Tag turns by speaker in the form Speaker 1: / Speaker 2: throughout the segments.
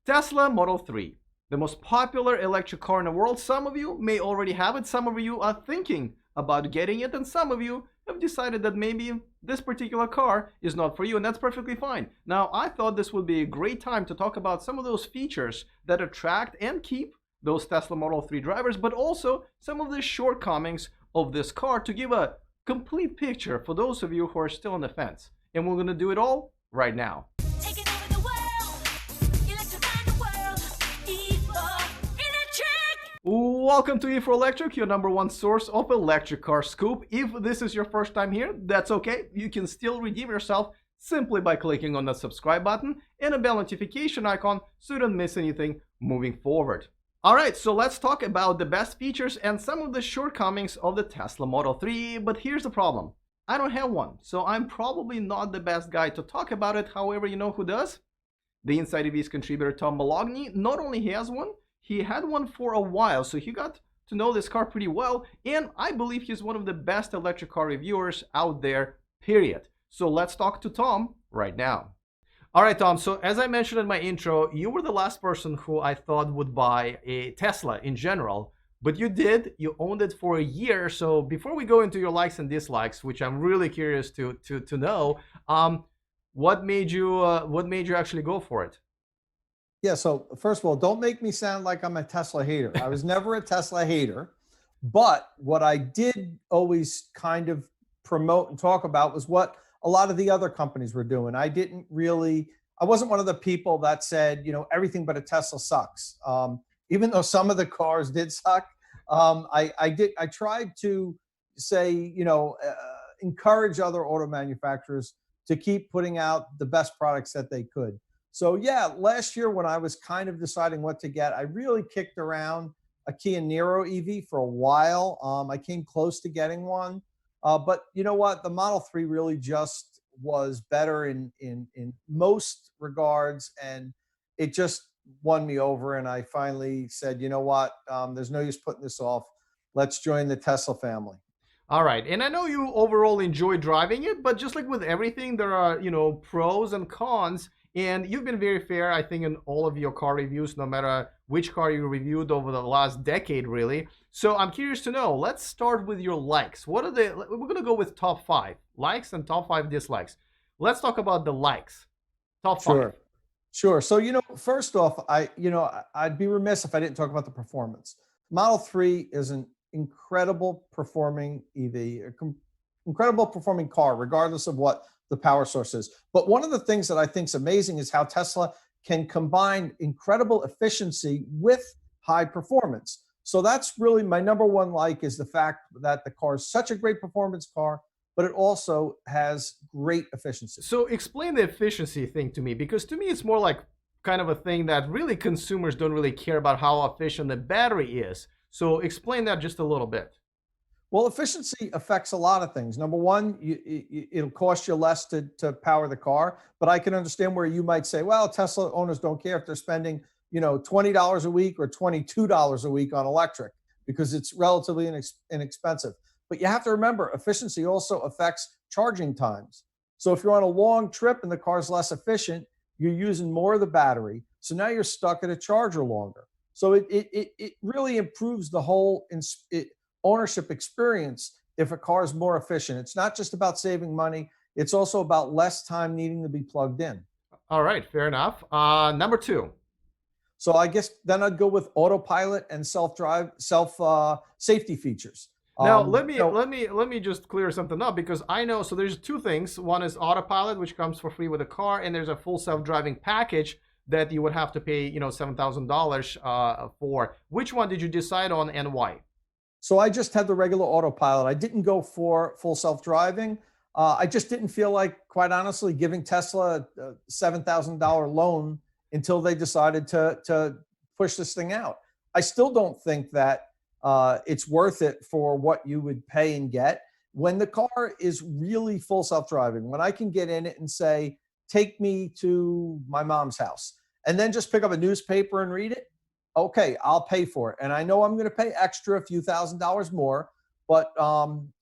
Speaker 1: Tesla Model 3, the most popular electric car in the world. Some of you may already have it, some of you are thinking about getting it, and some of you have decided that maybe this particular car is not for you, and that's perfectly fine. Now, I thought this would be a great time to talk about some of those features that attract and keep those Tesla Model 3 drivers, but also some of the shortcomings of this car to give a complete picture for those of you who are still on the fence. And we're going to do it all right now. Welcome to E4 Electric, your #1 source of electric car scoop. If this is your first time here, that's okay. You can still redeem yourself simply by clicking on the subscribe button and a bell notification icon so you don't miss anything moving forward. Alright, so let's talk about the best features and some of the shortcomings of the Tesla Model 3, but here's the problem. I don't have one, so I'm probably not the best guy to talk about it. However, you know who does? The InsideEVs contributor Tom Moloughney. Not only he has one, he had one for a while, so he got to know this car pretty well, and I believe he's one of the best electric car reviewers out there, period. So let's talk to Tom right now. All right, Tom, so as I mentioned in my intro, you were the last person who I thought would buy a Tesla in general, but you did. You owned it for a year. So before we go into your likes and dislikes, which I'm really curious to know, what made you actually go for it?
Speaker 2: Yeah, so first of all, don't make me sound like I'm a Tesla hater. I was never a Tesla hater, but what I did always kind of promote and talk about was what a lot of the other companies were doing. I wasn't one of the people that said, everything but a Tesla sucks. Even though some of the cars did suck, I tried to say, encourage other auto manufacturers to keep putting out the best products that they could. So yeah, last year when I was kind of deciding what to get, I really kicked around a Kia Niro EV for a while. I came close to getting one, but you know what? The Model 3 really just was better in most regards, and it just won me over. And I finally said, you know what? There's no use putting this off. Let's join the Tesla family.
Speaker 1: All right, and I know you overall enjoy driving it, but just like with everything, there are, pros and cons. And you've been very fair, I think, in all of your car reviews, no matter which car you reviewed over the last decade, really. So I'm curious to know, let's start with your likes. We're going to go with top 5 likes and top 5 dislikes. Let's talk about the likes. Top 5.
Speaker 2: Sure. So, first off, I'd be remiss if I didn't talk about the performance. Model 3 is an incredible performing EV, incredible performing car, regardless of what the power source is. But one of the things that I think is amazing is how Tesla can combine incredible efficiency with high performance. So that's really my #1 like, is the fact that the car is such a great performance car, but it also has great efficiency.
Speaker 1: So explain the efficiency thing to me, because to me it's more like kind of a thing that really consumers don't really care about how efficient the battery is. So explain that just a little bit.
Speaker 2: Well, efficiency affects a lot of things. #1, it'll cost you less to power the car, but I can understand where you might say, well, Tesla owners don't care if they're spending, $20 a week or $22 a week on electric because it's relatively inexpensive. But you have to remember, efficiency also affects charging times. So if you're on a long trip and the car's less efficient, you're using more of the battery. So now you're stuck at a charger longer. So it really improves the whole ownership experience if a car is more efficient. It's not just about saving money, it's also about less time needing to be plugged in.
Speaker 1: All right, fair enough. #2.
Speaker 2: So I guess then I'd go with autopilot and safety features.
Speaker 1: Now let me just clear something up, because I know, so there's 2 things. One is autopilot, which comes for free with a car, and there's a full self-driving package that you would have to pay, $7,000 for. Which one did you decide on, and why?
Speaker 2: So I just had the regular autopilot. I didn't go for full self-driving. I just didn't feel like, quite honestly, giving Tesla a $7,000 loan until they decided to push this thing out. I still don't think that it's worth it for what you would pay and get. When the car is really full self-driving, when I can get in it and say, take me to my mom's house, and then just pick up a newspaper and read it, okay, I'll pay for it. And I know I'm going to pay extra, a few $1,000s more, but I'm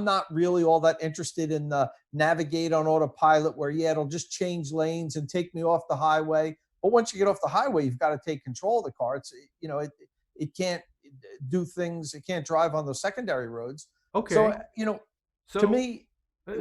Speaker 2: not really all that interested in the navigate on autopilot where, yeah, it'll just change lanes and take me off the highway. But once you get off the highway, you've got to take control of the car. It's, it can't do things. It can't drive on those secondary roads. So,
Speaker 1: Okay.
Speaker 2: to
Speaker 1: So,
Speaker 2: me,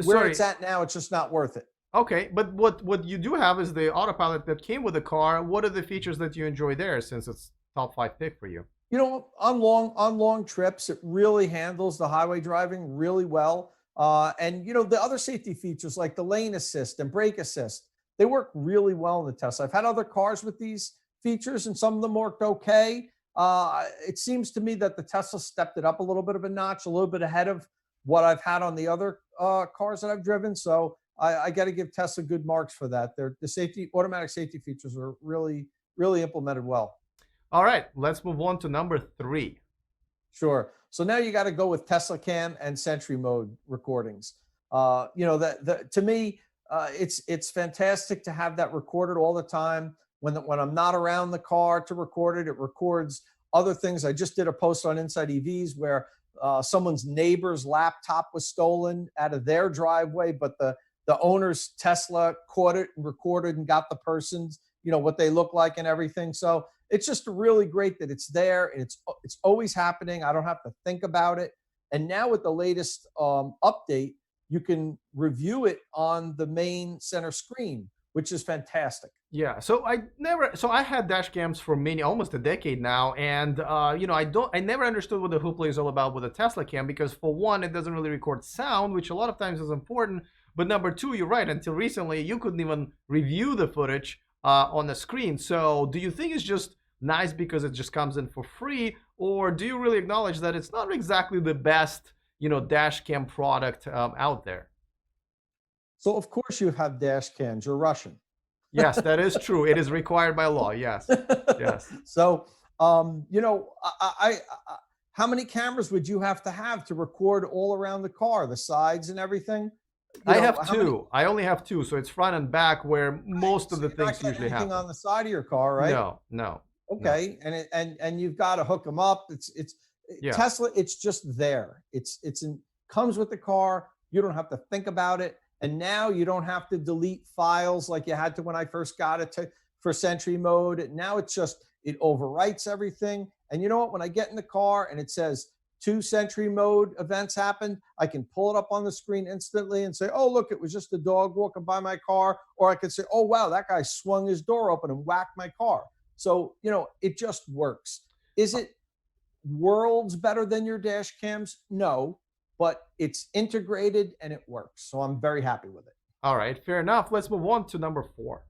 Speaker 2: where it's
Speaker 1: sorry.
Speaker 2: at now, it's just not worth it.
Speaker 1: Okay, but what you do have is the autopilot that came with the car. What are the features that you enjoy there, since it's top 5 pick for you?
Speaker 2: On long trips, it really handles the highway driving really well. And the other safety features like the lane assist and brake assist, they work really well in the Tesla. I've had other cars with these features, and some of them worked okay. It seems to me that the Tesla stepped it up a little bit of a notch, a little bit ahead of what I've had on the other cars that I've driven. So I got to give Tesla good marks for that. The automatic safety features are really, really implemented well.
Speaker 1: All right, let's move on to number 3.
Speaker 2: Sure. So now you got to go with Tesla Cam and Sentry Mode recordings. To me, it's fantastic to have that recorded all the time. When I'm not around the car to record it, it records other things. I just did a post on InsideEVs where someone's neighbor's laptop was stolen out of their driveway, but the owner's Tesla caught it and recorded and got the person's, what they look like and everything. So it's just really great that it's there, and it's always happening. I don't have to think about it. And now with the latest update, you can review it on the main center screen, which is fantastic.
Speaker 1: Yeah, so I had dash cams for almost a decade now, and I never understood what the hoopla is all about with a Tesla cam, because for one, it doesn't really record sound, which a lot of times is important. But number two, you're right. Until recently, you couldn't even review the footage on the screen. So, do you think it's just nice because it just comes in for free, or do you really acknowledge that it's not exactly the best, dash cam product out there?
Speaker 2: So of course you have dash cams. You're Russian.
Speaker 1: Yes, that is true. It is required by law. Yes, yes.
Speaker 2: So, how many cameras would you have to record all around the car, the sides and everything?
Speaker 1: I have two. I only have two, so it's front and back, where most of the
Speaker 2: You're not
Speaker 1: things
Speaker 2: getting
Speaker 1: usually
Speaker 2: anything
Speaker 1: happen.
Speaker 2: on the side of your car, right?
Speaker 1: No, no, no.
Speaker 2: Okay, and you've got to hook them up. It's
Speaker 1: Yeah.
Speaker 2: Tesla. It's just there. Comes with the car. You don't have to think about it. And now you don't have to delete files like you had to when I first got it for Sentry Mode. Now it overwrites everything. And you know what? When I get in the car and it says 2 Sentry Mode events happened, I can pull it up on the screen instantly and say, oh, look, it was just a dog walking by my car. Or I could say, oh, wow, that guy swung his door open and whacked my car. So, it just works. Is it worlds better than your dash cams? No, but it's integrated and it works. So I'm very happy with it.
Speaker 1: All right, fair enough. Let's move on to number 4.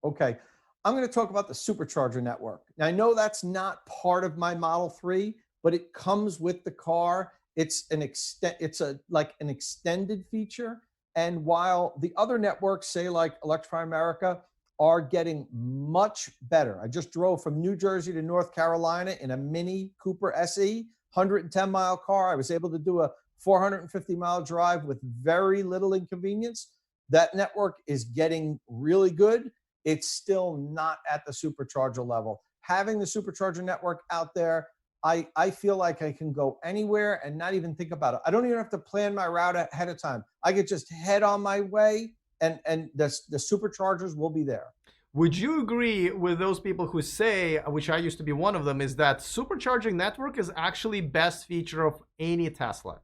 Speaker 2: Okay. I'm going to talk about the Supercharger Network. Now, I know that's not part of my Model 3, but it comes with the car. It's an extended feature. And while the other networks, say like Electrify America, are getting much better. I just drove from New Jersey to North Carolina in a Mini Cooper SE, 110-mile car. I was able to do a 450-mile drive with very little inconvenience. That network is getting really good. It's still not at the Supercharger level. Having the Supercharger network out there, I feel like I can go anywhere and not even think about it. I don't even have to plan my route ahead of time. I could just head on my way, and the Superchargers will be there.
Speaker 1: Would you agree with those people who say, which I used to be one of them, is that supercharging network is actually best feature of any Tesla?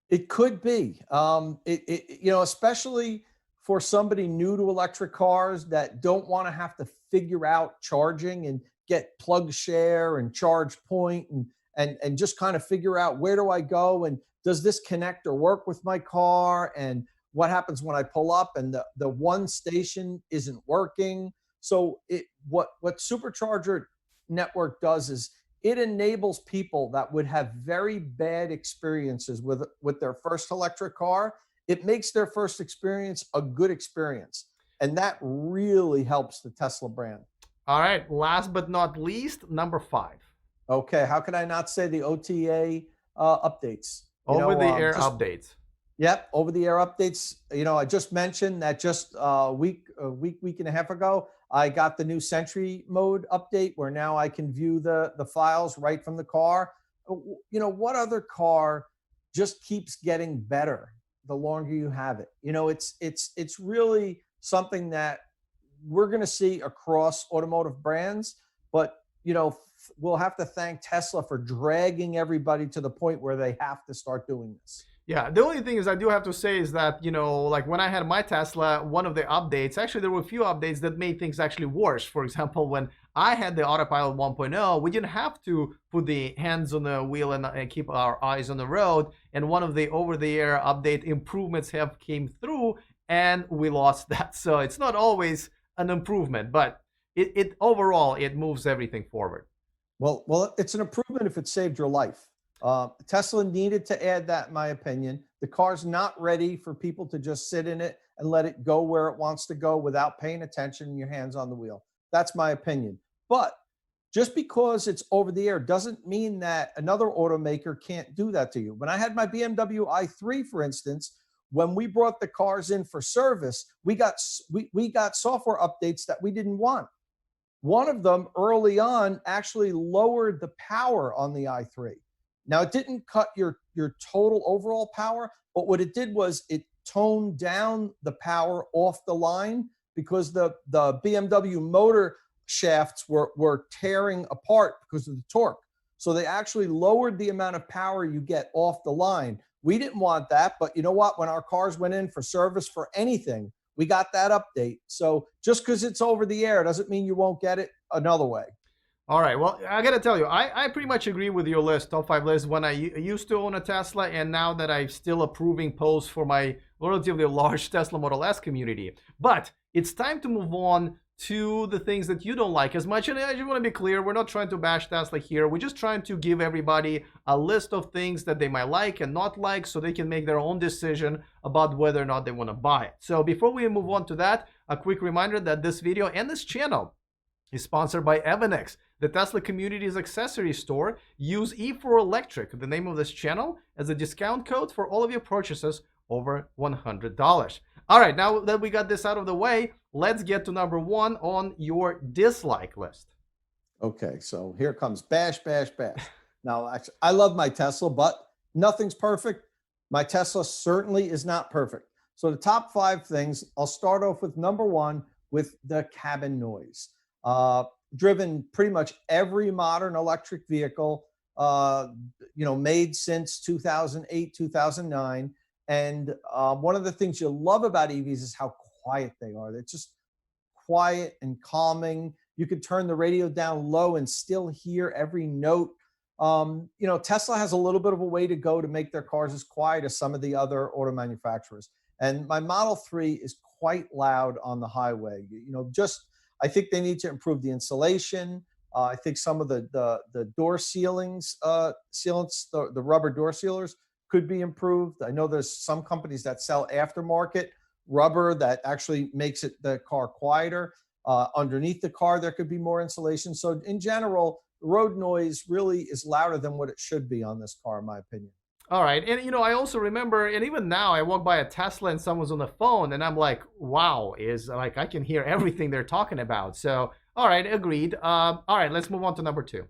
Speaker 2: It could be, especially for somebody new to electric cars that don't want to have to figure out charging and get plug share and charge point and just kind of figure out, where do I go, and does this connect or work with my car, and what happens when I pull up and the one station isn't working. So what Supercharger Network does is it enables people that would have very bad experiences with their first electric car. It makes their first experience a good experience. And that really helps the Tesla brand.
Speaker 1: All right, last but not least, number 5.
Speaker 2: Okay, how can I not say the OTA updates?
Speaker 1: Over-the-air updates.
Speaker 2: Yep, over-the-air updates. I just mentioned that just a week and a half ago, I got the new Sentry Mode update where now I can view the files right from the car. What other car just keeps getting better the longer you have it? It's really something that we're going to see across automotive brands, but we'll have to thank Tesla for dragging everybody to the point where they have to start doing this.
Speaker 1: Yeah, the only thing is I do have to say is that, like when I had my Tesla, one of the updates, actually there were a few updates that made things actually worse. For example, when I had the Autopilot 1.0, we didn't have to put the hands on the wheel and keep our eyes on the road. And one of the over-the-air update improvements have came through and we lost that. So it's not always an improvement, but it overall, it moves everything forward.
Speaker 2: Well, it's an improvement if it saved your life. Tesla needed to add that, in my opinion. The car's not ready for people to just sit in it and let it go where it wants to go without paying attention and your hands on the wheel. That's my opinion. But just because it's over the air doesn't mean that another automaker can't do that to you. When I had my BMW i3, for instance, when we brought the cars in for service, we got software updates that we didn't want. One of them early on actually lowered the power on the i3. Now, it didn't cut your total overall power, but what it did was it toned down the power off the line because the BMW motor shafts were tearing apart because of the torque. So they actually lowered the amount of power you get off the line. We didn't want that, but you know what? When our cars went in for service for anything, we got that update. So just because it's over the air doesn't mean you won't get it another way.
Speaker 1: All right, well, I gotta tell you, I pretty much agree with your list, top 5 list, when I used to own a Tesla, and now that I'm still approving posts for my relatively large Tesla Model S community. But it's time to move on to the things that you don't like as much. And I just want to be clear, we're not trying to bash Tesla here. We're just trying to give everybody a list of things that they might like and not like so they can make their own decision about whether or not they want to buy it. So before we move on to that, a quick reminder that this video and this channel is sponsored by Evanex, the Tesla community's accessory store. Use E4Electric, the name of this channel, as a discount code for all of your purchases over $100. All right, now that we got this out of the way, let's get to number 1 on your dislike list.
Speaker 2: Okay, so here comes bash, bash, bash. Now, actually, I love my Tesla, but nothing's perfect. My Tesla certainly is not perfect. So the top 5 things, I'll start off with number 1 with the cabin noise. Driven pretty much every modern electric vehicle, made since 2008, 2009. And one of the things you love about EVs is how quiet they are. They're just quiet and calming. You could turn the radio down low and still hear every note. Tesla has a little bit of a way to go to make their cars as quiet as some of the other auto manufacturers. And my Model 3 is quite loud on the highway. I think they need to improve the insulation. I think some of the door sealants, the rubber door sealers could be improved. I know there's some companies that sell aftermarket rubber that actually makes the car quieter. Underneath the car, there could be more insulation. So in general, road noise really is louder than what it should be on this car, in my opinion.
Speaker 1: All right. And, I also remember, and even now I walk by a Tesla and someone's on the phone and I'm like, wow, I can hear everything they're talking about. So, all right, agreed. All right, let's move on to number 2.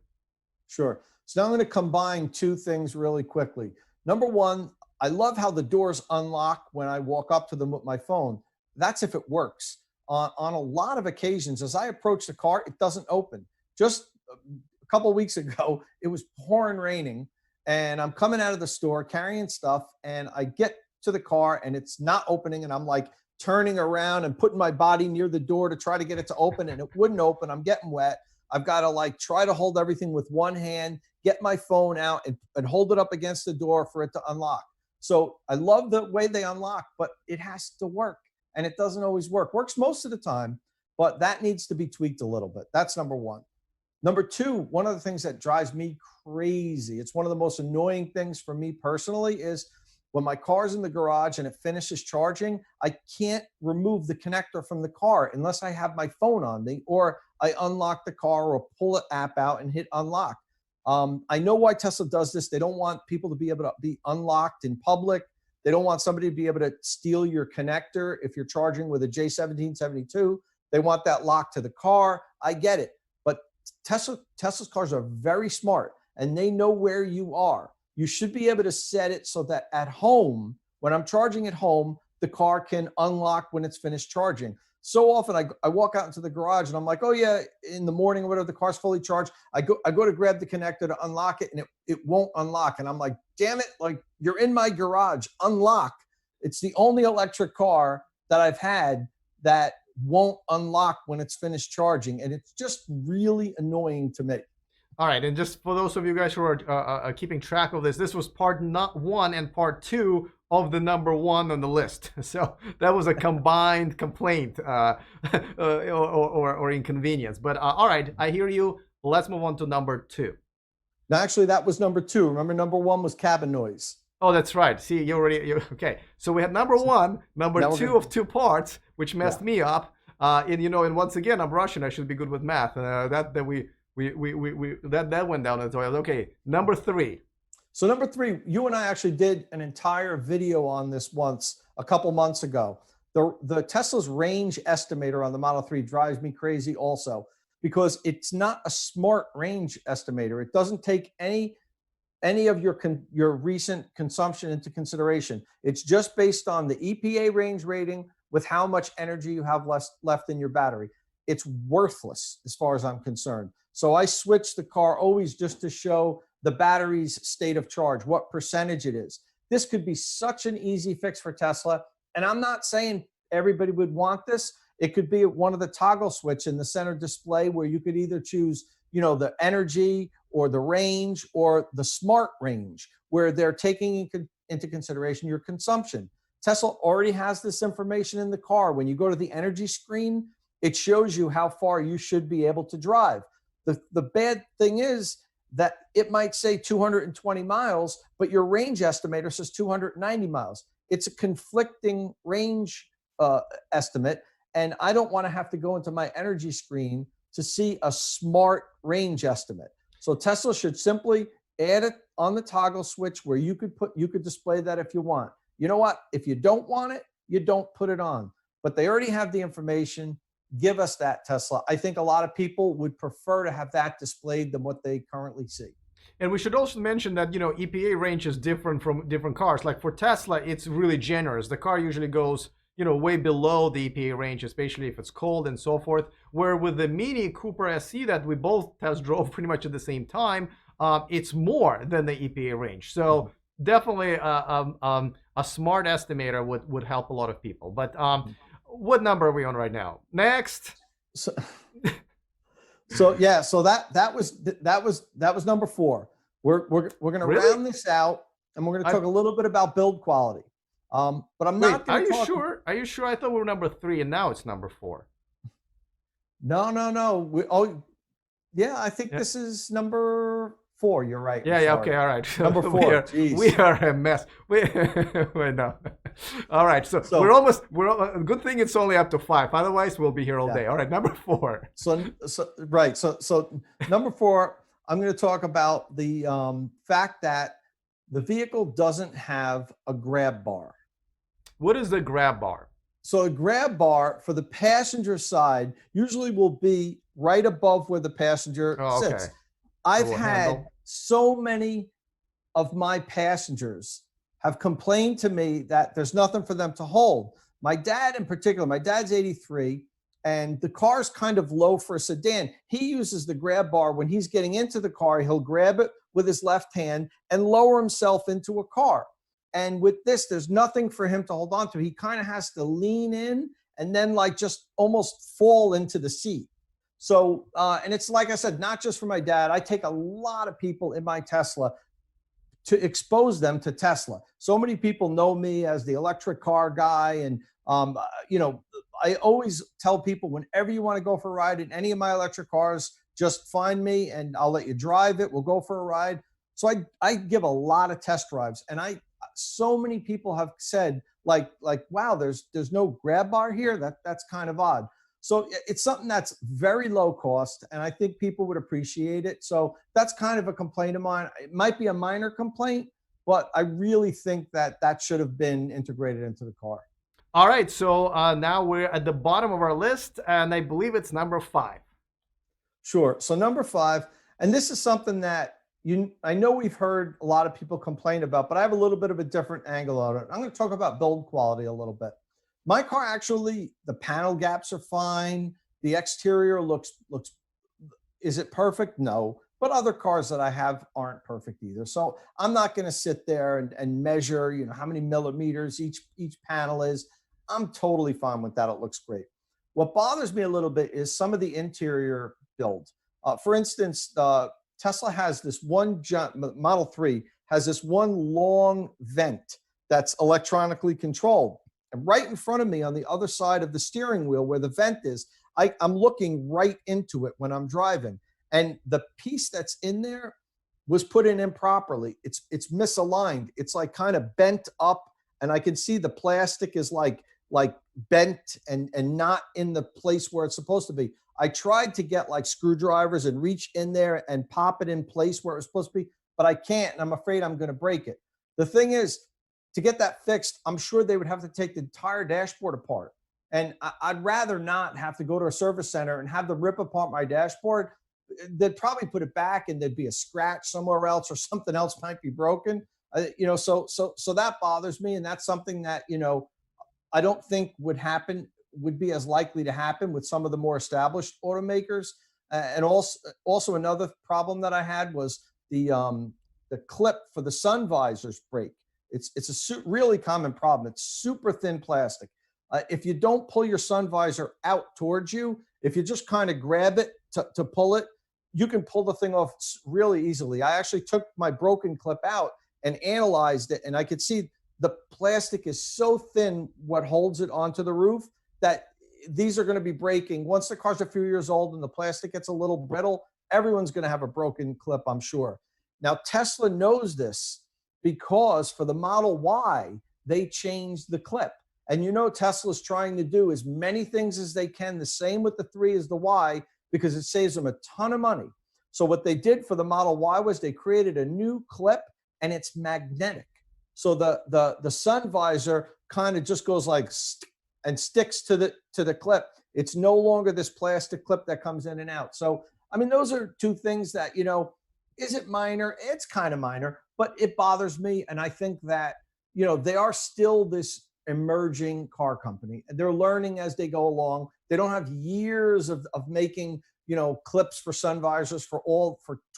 Speaker 2: Sure. So now I'm going to combine 2 things really quickly. Number 1, I love how the doors unlock when I walk up to them with my phone. That's if it works. On a lot of occasions, as I approach the car, it doesn't open. Just a couple of weeks ago, it was pouring raining. And I'm coming out of the store carrying stuff, and I get to the car and it's not opening. And I'm like turning around and putting my body near the door to try to get it to open, and it wouldn't open. I'm getting wet. I've got to try to hold everything with one hand, get my phone out and hold it up against the door for it to unlock. So I love the way they unlock, but it has to work, and it doesn't always work. Works most of the time, but that needs to be tweaked a little bit. That's number 1. Number 2, one of the things that drives me crazy, it's one of the most annoying things for me personally, is when my car's in the garage and it finishes charging, I can't remove the connector from the car unless I have my phone on me, or I unlock the car or pull an app out and hit unlock. I know why Tesla does this. They don't want people to be able to be unlocked in public. They don't want somebody to be able to steal your connector if you're charging with a J1772. They want that locked to the car. I get it. Tesla's cars are very smart, and they know where you are. You should be able to set it so that at home, when I'm charging at home, the car can unlock when it's finished charging. So often I walk out into the garage and I'm like, oh yeah, in the morning or whatever, the car's fully charged. I go to grab the connector to unlock it and it won't unlock. And I'm like, damn it, like you're in my garage, unlock. It's the only electric car that I've had that won't unlock when it's finished charging. And it's just really annoying to me.
Speaker 1: All right, and just for those of you guys who are keeping track of this, this was part one and part two of the number one on the list. So that was a combined complaint or inconvenience. But all right, I hear you. Let's move on to number two.
Speaker 2: Now, actually, that was number two. Remember, number one was cabin noise.
Speaker 1: Oh, that's right. See, okay. So we had number one, number two of two parts, which messed me up. And once again, I'm Russian. I should be good with math. That went down the toilet. Okay, number three.
Speaker 2: So number three, you and I actually did an entire video on this once a couple months ago. The Tesla's range estimator on the Model 3 drives me crazy also, because it's not a smart range estimator. It doesn't take any of your recent consumption into consideration. It's just based on the EPA range rating with how much energy you have left in your battery. It's worthless as far as I'm concerned. So I switch the car always just to show the battery's state of charge, what percentage it is. This could be such an easy fix for Tesla. And I'm not saying everybody would want this. It could be one of the toggle switch in the center display where you could either choose, the energy or the range or the smart range, where they're taking into consideration your consumption. Tesla already has this information in the car. When you go to the energy screen, it shows you how far you should be able to drive. The bad thing is that it might say 220 miles, but your range estimator says 290 miles. It's a conflicting range estimate, and I don't want to have to go into my energy screen to see a smart range estimate. So Tesla should simply add it on the toggle switch where you could display that if you want. You know what? If you don't want it, you don't put it on. But they already have the information. Give us that, Tesla. I think a lot of people would prefer to have that displayed than what they currently see.
Speaker 1: And we should also mention that, EPA range is different from different cars. Like for Tesla, it's really generous. The car usually goes, way below the EPA range, especially if it's cold and so forth. Where with the Mini Cooper SE that we both test drove pretty much at the same time, it's more than the EPA range. So definitely a smart estimator would help a lot of people. But what number are we on right now? Next.
Speaker 2: So that was number four. We're going to round this out, and we're going to talk a little bit about build quality. But I'm not.
Speaker 1: Are you sure? Are you sure? I thought we were number three, and now it's number four.
Speaker 2: No. I think this is number four. You're right.
Speaker 1: Yeah. Okay. All right.
Speaker 2: Number four.
Speaker 1: We are a mess. Wait, no. All right. So we're good thing it's only up to five. Otherwise, we'll be here all day. All right. Number four.
Speaker 2: So number four, I'm going to talk about the fact that the vehicle doesn't have a grab bar.
Speaker 1: What is the grab bar?
Speaker 2: So a grab bar for the passenger side usually will be right above where the passenger sits. I've had so many of my passengers have complained to me that there's nothing for them to hold. My dad in particular, my dad's 83, and the car's kind of low for a sedan. He uses the grab bar when he's getting into the car. He'll grab it with his left hand and lower himself into a car. And with this, there's nothing for him to hold on to. He kind of has to lean in and then just almost fall into the seat. So, and it's like I said, not just for my dad. I take a lot of people in my Tesla to expose them to Tesla. So many people know me as the electric car guy. And, I always tell people, whenever you want to go for a ride in any of my electric cars, just find me and I'll let you drive it. We'll go for a ride. So I give a lot of test drives, and so many people have said wow, there's no grab bar here. That's kind of odd. So it's something that's very low cost, and I think people would appreciate it. So that's kind of a complaint of mine. It might be a minor complaint, but I really think that should have been integrated into the car.
Speaker 1: All right, so now we're at the bottom of our list, and I believe it's number five.
Speaker 2: Sure. So number five, and this is something that I know we've heard a lot of people complain about, but I have a little bit of a different angle on it. I'm going to talk about build quality a little bit. My car actually, the panel gaps are fine. The exterior looks, is it perfect? No. But other cars that I have aren't perfect either. So I'm not going to sit there and measure, how many millimeters each panel is. I'm totally fine with that. It looks great. What bothers me a little bit is some of the interior build. For instance, Tesla has this one, Model 3 has this one long vent that's electronically controlled. And right in front of me on the other side of the steering wheel where the vent is, I'm looking right into it when I'm driving. And the piece that's in there was put in improperly. It's misaligned. It's like kind of bent up, and I can see the plastic is like bent and not in the place where it's supposed to be. I tried to get like screwdrivers and reach in there and pop it in place where it was supposed to be, but I can't, and I'm afraid I'm going to break it. The thing is, to get that fixed, I'm sure they would have to take the entire dashboard apart. And I'd rather not have to go to a service center and have them rip apart my dashboard. They'd probably put it back and there'd be a scratch somewhere else, or something else might be broken. So that bothers me. And that's something that, I don't think would be as likely to happen with some of the more established automakers. And also another problem that I had was the clip for the sun visors break. It's a really common problem. It's super thin plastic. If you don't pull your sun visor out towards you, if you just kind of grab it to pull it, you can pull the thing off really easily. I actually took my broken clip out and analyzed it, and I could see the plastic is so thin, what holds it onto the roof, that these are going to be breaking. Once the car's a few years old and the plastic gets a little brittle, everyone's going to have a broken clip, I'm sure. Now, Tesla knows this because for the Model Y, they changed the clip. And Tesla's trying to do as many things as they can, the same with the 3 as the Y, because it saves them a ton of money. So what they did for the Model Y was they created a new clip, and it's magnetic. So the sun visor kind of just goes like and sticks to the clip. It's no longer this plastic clip that comes in and out. So, I mean, those are two things that, is it minor? It's kind of minor, but it bothers me. And I think that, they are still this emerging car company. They're learning as they go along. They don't have years of making, clips for sun visors for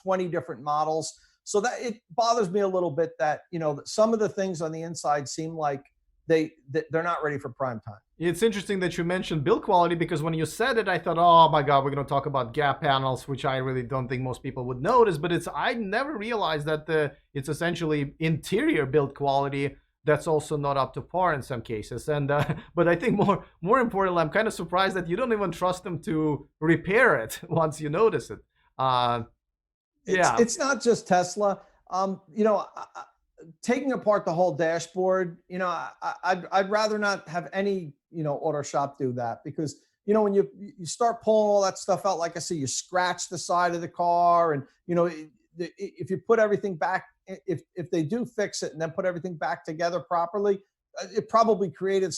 Speaker 2: 20 different models. So that it bothers me a little bit that, some of the things on the inside seem like they're not ready for prime time.
Speaker 1: It's interesting that you mentioned build quality, because when you said it, I thought, oh my God, we're going to talk about gap panels, which I really don't think most people would notice. But I never realized that it's essentially interior build quality that's also not up to par in some cases. And but I think more importantly, I'm kind of surprised that you don't even trust them to repair it once you notice it.
Speaker 2: It's not just Tesla. Taking apart the whole dashboard, I'd rather not have any, auto shop do that, because, when you start pulling all that stuff out, like I say, you scratch the side of the car, and, if you put everything back, if they do fix it and then put everything back together properly, it probably created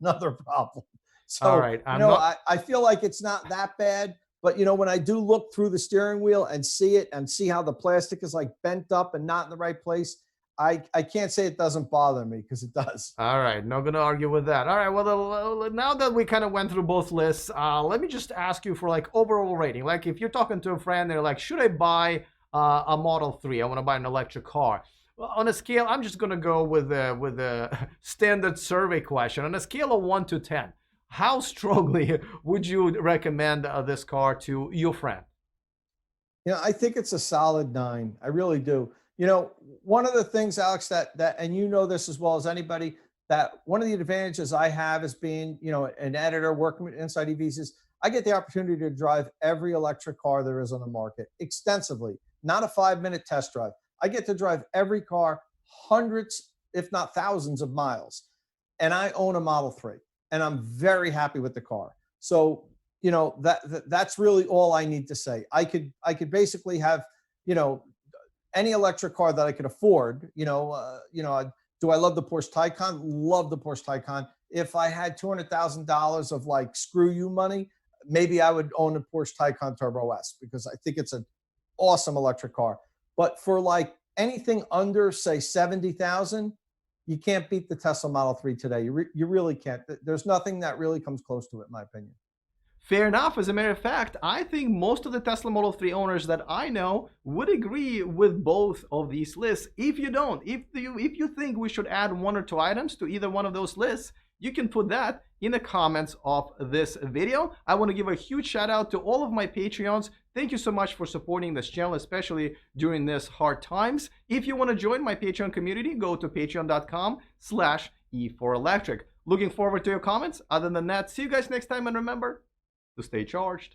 Speaker 2: another problem. So,
Speaker 1: all right,
Speaker 2: I feel like it's not that bad. But, when I do look through the steering wheel and see it and see how the plastic is like bent up and not in the right place, I can't say it doesn't bother me, because it does.
Speaker 1: All right, not going to argue with that. All right, well, now that we kind of went through both lists, let me just ask you for like overall rating. Like if you're talking to a friend, they're like, should I buy a Model 3? I want to buy an electric car. Well, on a scale, I'm just going to go with a standard survey question. On a scale of 1 to 10, how strongly would you recommend this car to your friend?
Speaker 2: I think it's a solid 9. I really do. One of the things, Alex, that and this as well as anybody, that one of the advantages I have as being, an editor working with InsideEVs is I get the opportunity to drive every electric car there is on the market extensively, not a 5-minute test drive. I get to drive every car hundreds, if not thousands of miles. And I own a Model 3, and I'm very happy with the car. So, that's really all I need to say. I could basically have, any electric car that I could afford. Do I love the Porsche Taycan? Love the Porsche Taycan. If I had $200,000 of like screw you money, maybe I would own a Porsche Taycan Turbo S, because I think it's an awesome electric car. But for like anything under, say, 70,000, you can't beat the Tesla Model 3 today. You really can't. There's nothing that really comes close to it, in my opinion.
Speaker 1: Fair enough. As a matter of fact, I think most of the Tesla Model 3 owners that I know would agree with both of these lists. If you don't, if you think we should add 1 or 2 items to either one of those lists, you can put that in the comments of this video. I want to give a huge shout out to all of my Patreons. Thank you so much for supporting this channel, especially during these hard times. If you want to join my Patreon community, go to patreon.com/E4Electric. Looking forward to your comments. Other than that, see you guys next time, and remember to stay charged.